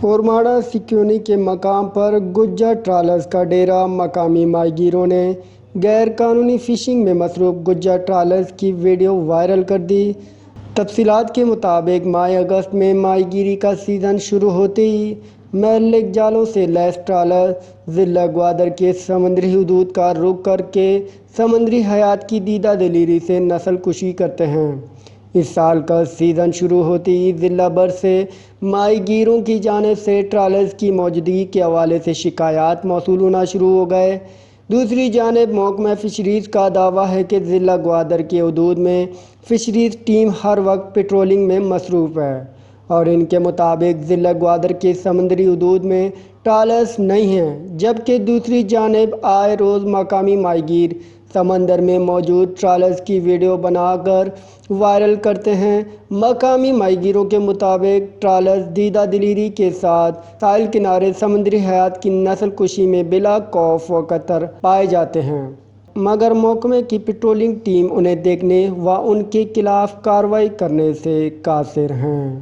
اورماڑہ سکیونی کے مقام پر گجر ٹرالرز کا ڈیرا۔ مقامی ماہی گیروں نے غیر قانونی فشنگ میں مصروف گجر ٹرالرز کی ویڈیو وائرل کر دی۔ تفصیلات کے مطابق ماہ اگست میں ماہی گیری کا سیزن شروع ہوتے ہی مہلک جالوں سے لیس ٹرالر ضلع گوادر کے سمندری حدود کا رخ کر کے سمندری حیات کی دیدہ دلیری سے نسل کشی کرتے ہیں۔ اس سال کا سیزن شروع ہوتے ہی ضلع بھر سے ماہی گیروں کی جانب سے ٹرالرز کی موجودگی کے حوالے سے شکایات موصول ہونا شروع ہو گئے۔ دوسری جانب محکمہ فشریز کا دعویٰ ہے کہ ضلع گوادر کے حدود میں فشریز ٹیم ہر وقت پیٹرولنگ میں مصروف ہے اور ان کے مطابق ضلع گوادر کے سمندری حدود میں ٹرالرز نہیں ہیں، جبکہ دوسری جانب آئے روز مقامی ماہی گیر سمندر میں موجود ٹرالرز کی ویڈیو بنا کر وائرل کرتے ہیں۔ مقامی ماہی گیروں کے مطابق ٹرالرز دیدہ دلیری کے ساتھ ساحل کنارے سمندری حیات کی نسل کشی میں بلا خوف و خطر پائے جاتے ہیں، مگر محکمے کی پیٹرولنگ ٹیم انہیں دیکھنے و ان کے خلاف کارروائی کرنے سے قاصر ہیں۔